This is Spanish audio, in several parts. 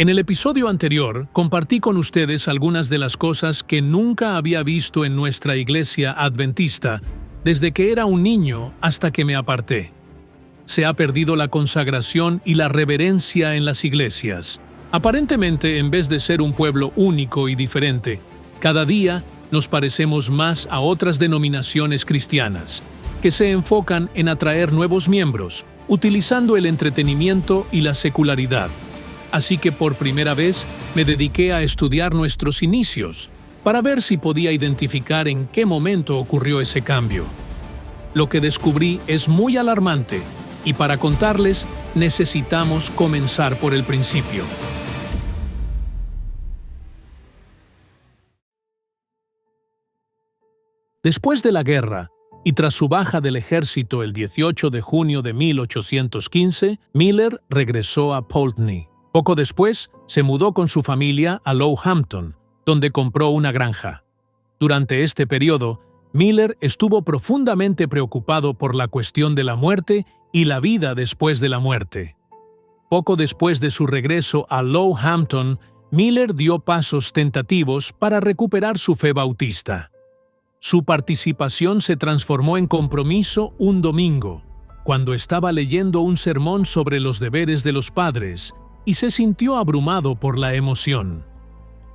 En el episodio anterior, compartí con ustedes algunas de las cosas que nunca había visto en nuestra iglesia adventista desde que era un niño hasta que me aparté. Se ha perdido la consagración y la reverencia en las iglesias. Aparentemente, en vez de ser un pueblo único y diferente, cada día nos parecemos más a otras denominaciones cristianas, que se enfocan en atraer nuevos miembros, utilizando el entretenimiento y la secularidad. Así que por primera vez me dediqué a estudiar nuestros inicios, para ver si podía identificar en qué momento ocurrió ese cambio. Lo que descubrí es muy alarmante, y para contarles necesitamos comenzar por el principio. Después de la guerra, y tras su baja del ejército el 18 de junio de 1815, Miller regresó a Poultney. Poco después, se mudó con su familia a Lowhampton, donde compró una granja. Durante este periodo, Miller estuvo profundamente preocupado por la cuestión de la muerte y la vida después de la muerte. Poco después de su regreso a Lowhampton, Miller dio pasos tentativos para recuperar su fe bautista. Su participación se transformó en compromiso un domingo, cuando estaba leyendo un sermón sobre los deberes de los padres, y se sintió abrumado por la emoción.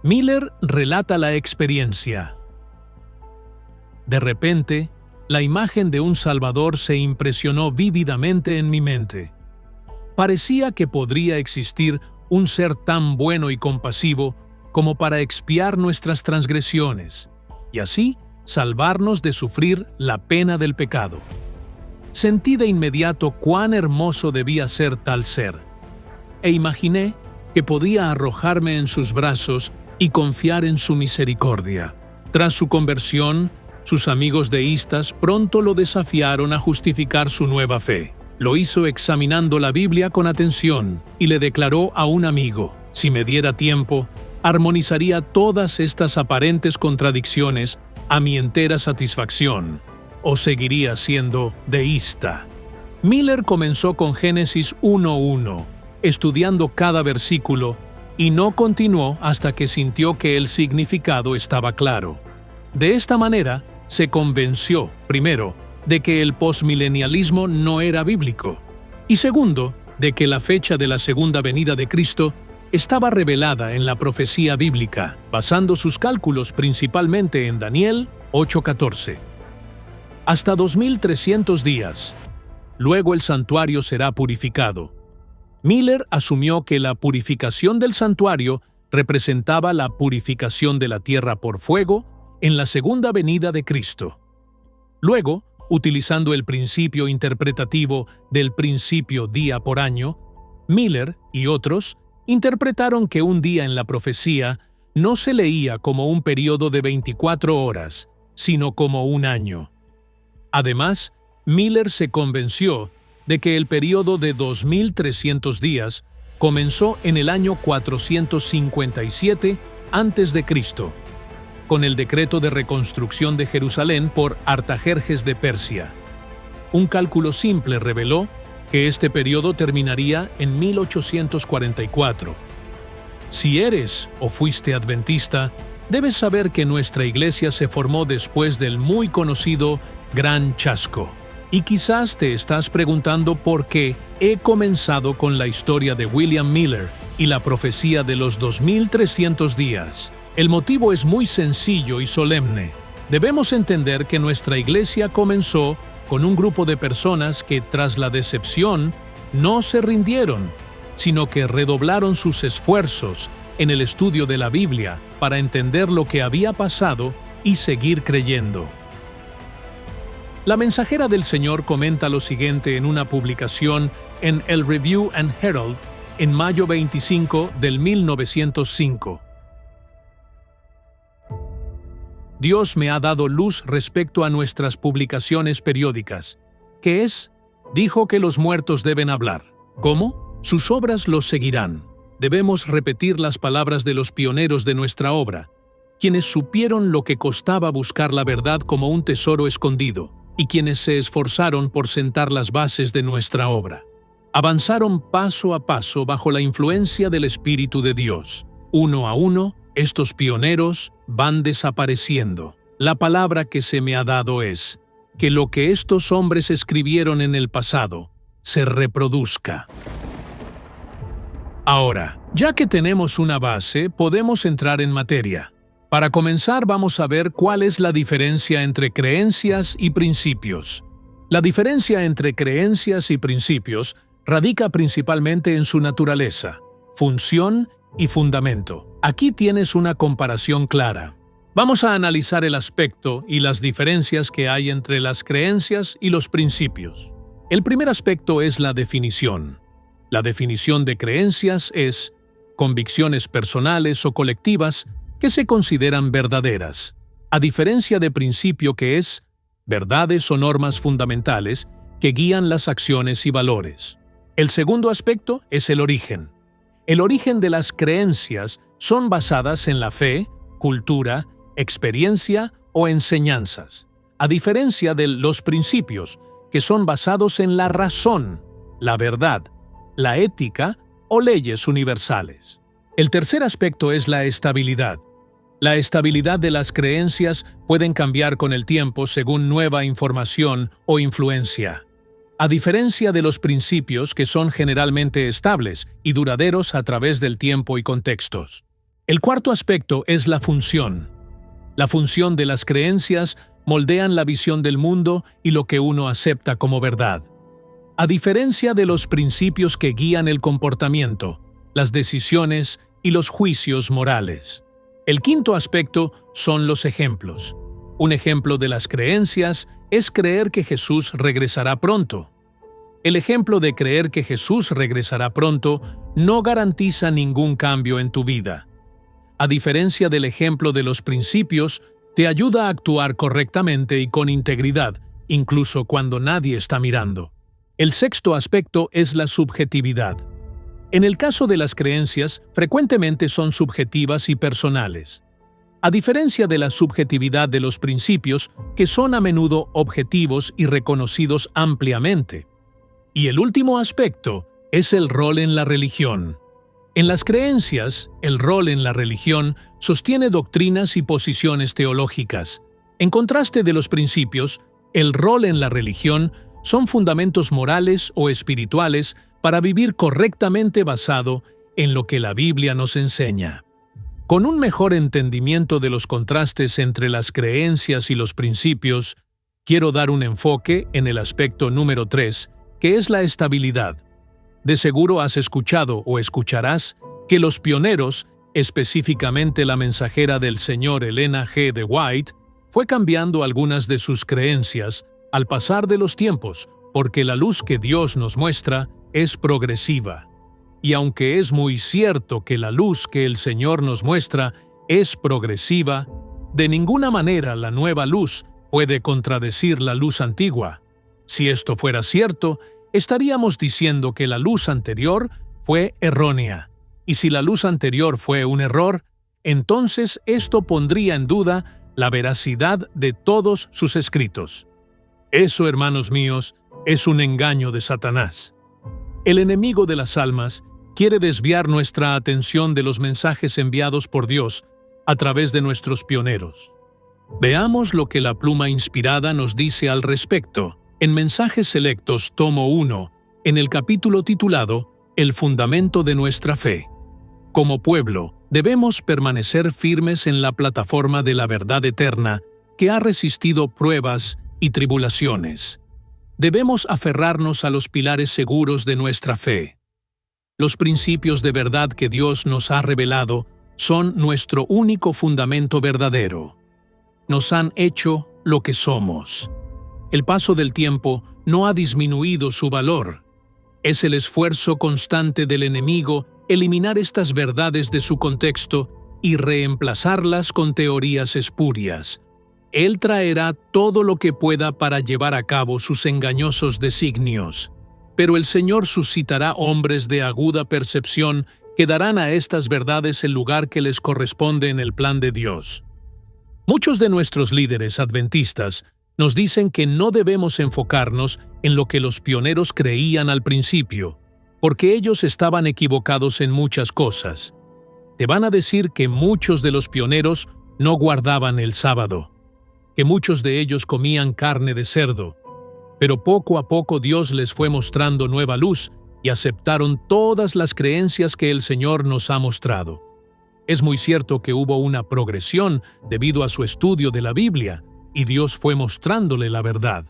Miller relata la experiencia. De repente, la imagen de un Salvador se impresionó vívidamente en mi mente. Parecía que podría existir un ser tan bueno y compasivo como para expiar nuestras transgresiones, y así salvarnos de sufrir la pena del pecado. Sentí de inmediato cuán hermoso debía ser tal ser, e imaginé que podía arrojarme en sus brazos y confiar en su misericordia. Tras su conversión, sus amigos deístas pronto lo desafiaron a justificar su nueva fe. Lo hizo examinando la Biblia con atención y le declaró a un amigo: si me diera tiempo, armonizaría todas estas aparentes contradicciones a mi entera satisfacción, o seguiría siendo deísta. Miller comenzó con Génesis 1:1, estudiando cada versículo, y no continuó hasta que sintió que el significado estaba claro. De esta manera, se convenció, primero, de que el posmilenialismo no era bíblico, y segundo, de que la fecha de la segunda venida de Cristo estaba revelada en la profecía bíblica, basando sus cálculos principalmente en Daniel 8:14. Hasta 2300 días. Luego el santuario será purificado. Miller asumió que la purificación del santuario representaba la purificación de la tierra por fuego en la segunda venida de Cristo. Luego, utilizando el principio interpretativo del principio día por año, Miller y otros interpretaron que un día en la profecía no se leía como un periodo de 24 horas, sino como un año. Además, Miller se convenció de que el periodo de 2300 días comenzó en el año 457 a.C., con el decreto de reconstrucción de Jerusalén por Artajerjes de Persia. Un cálculo simple reveló que este periodo terminaría en 1844. Si eres o fuiste adventista, debes saber que nuestra iglesia se formó después del muy conocido Gran Chasco. Y quizás te estás preguntando por qué he comenzado con la historia de William Miller y la profecía de los 2300 días. El motivo es muy sencillo y solemne. Debemos entender que nuestra iglesia comenzó con un grupo de personas que, tras la decepción, no se rindieron, sino que redoblaron sus esfuerzos en el estudio de la Biblia para entender lo que había pasado y seguir creyendo. La Mensajera del Señor comenta lo siguiente en una publicación en el Review and Herald en mayo 25 del 1905. Dios me ha dado luz respecto a nuestras publicaciones periódicas. ¿Qué es? Dijo que los muertos deben hablar. ¿Cómo? Sus obras los seguirán. Debemos repetir las palabras de los pioneros de nuestra obra, quienes supieron lo que costaba buscar la verdad como un tesoro escondido, y quienes se esforzaron por sentar las bases de nuestra obra. Avanzaron paso a paso bajo la influencia del Espíritu de Dios. Uno a uno, estos pioneros van desapareciendo. La palabra que se me ha dado es que lo que estos hombres escribieron en el pasado se reproduzca. Ahora, ya que tenemos una base, podemos entrar en materia. Para comenzar, vamos a ver cuál es la diferencia entre creencias y principios. La diferencia entre creencias y principios radica principalmente en su naturaleza, función y fundamento. Aquí tienes una comparación clara. Vamos a analizar el aspecto y las diferencias que hay entre las creencias y los principios. El primer aspecto es la definición. La definición de creencias es convicciones personales o colectivas que se consideran verdaderas, a diferencia de principio que es verdades o normas fundamentales que guían las acciones y valores. El segundo aspecto es el origen. El origen de las creencias son basadas en la fe, cultura, experiencia o enseñanzas, a diferencia de los principios, que son basados en la razón, la verdad, la ética o leyes universales. El tercer aspecto es la estabilidad. La estabilidad de las creencias pueden cambiar con el tiempo según nueva información o influencia, a diferencia de los principios que son generalmente estables y duraderos a través del tiempo y contextos. El cuarto aspecto es la función. La función de las creencias moldean la visión del mundo y lo que uno acepta como verdad, a diferencia de los principios que guían el comportamiento, las decisiones y los juicios morales. El quinto aspecto son los ejemplos. Un ejemplo de las creencias es creer que Jesús regresará pronto. El ejemplo de creer que Jesús regresará pronto no garantiza ningún cambio en tu vida. A diferencia del ejemplo de los principios, te ayuda a actuar correctamente y con integridad, incluso cuando nadie está mirando. El sexto aspecto es la subjetividad. En el caso de las creencias, frecuentemente son subjetivas y personales, a diferencia de la subjetividad de los principios, que son a menudo objetivos y reconocidos ampliamente. Y el último aspecto es el rol en la religión. En las creencias, el rol en la religión sostiene doctrinas y posiciones teológicas. En contraste de los principios, el rol en la religión son fundamentos morales o espirituales para vivir correctamente basado en lo que la Biblia nos enseña. Con un mejor entendimiento de los contrastes entre las creencias y los principios, quiero dar un enfoque en el aspecto número 3, que es la estabilidad. De seguro has escuchado o escucharás que los pioneros, específicamente la mensajera del Señor Elena G. de White, fue cambiando algunas de sus creencias al pasar de los tiempos, porque la luz que Dios nos muestra es progresiva. Y aunque es muy cierto que la luz que el Señor nos muestra es progresiva, de ninguna manera la nueva luz puede contradecir la luz antigua. Si esto fuera cierto, estaríamos diciendo que la luz anterior fue errónea, y si la luz anterior fue un error, entonces esto pondría en duda la veracidad de todos sus escritos. Eso, hermanos míos, es un engaño de Satanás. El enemigo de las almas quiere desviar nuestra atención de los mensajes enviados por Dios a través de nuestros pioneros. Veamos lo que la pluma inspirada nos dice al respecto. En Mensajes Selectos, tomo 1, en el capítulo titulado El fundamento de nuestra fe. Como pueblo, debemos permanecer firmes en la plataforma de la verdad eterna que ha resistido pruebas y tribulaciones. Debemos aferrarnos a los pilares seguros de nuestra fe. Los principios de verdad que Dios nos ha revelado son nuestro único fundamento verdadero. Nos han hecho lo que somos. El paso del tiempo no ha disminuido su valor. Es el esfuerzo constante del enemigo eliminar estas verdades de su contexto y reemplazarlas con teorías espurias. Él traerá todo lo que pueda para llevar a cabo sus engañosos designios. Pero el Señor suscitará hombres de aguda percepción que darán a estas verdades el lugar que les corresponde en el plan de Dios. Muchos de nuestros líderes adventistas nos dicen que no debemos enfocarnos en lo que los pioneros creían al principio, porque ellos estaban equivocados en muchas cosas. Te van a decir que muchos de los pioneros no guardaban el sábado, que muchos de ellos comían carne de cerdo, pero poco a poco Dios les fue mostrando nueva luz y aceptaron todas las creencias que el Señor nos ha mostrado. Es muy cierto que hubo una progresión debido a su estudio de la Biblia, y Dios fue mostrándole la verdad.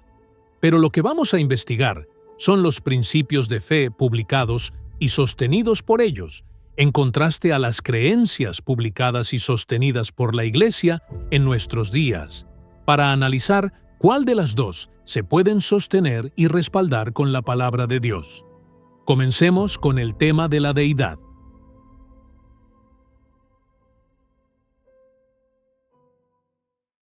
Pero lo que vamos a investigar son los principios de fe publicados y sostenidos por ellos, en contraste a las creencias publicadas y sostenidas por la Iglesia en nuestros días, para analizar cuál de las dos se pueden sostener y respaldar con la palabra de Dios. Comencemos con el tema de la deidad.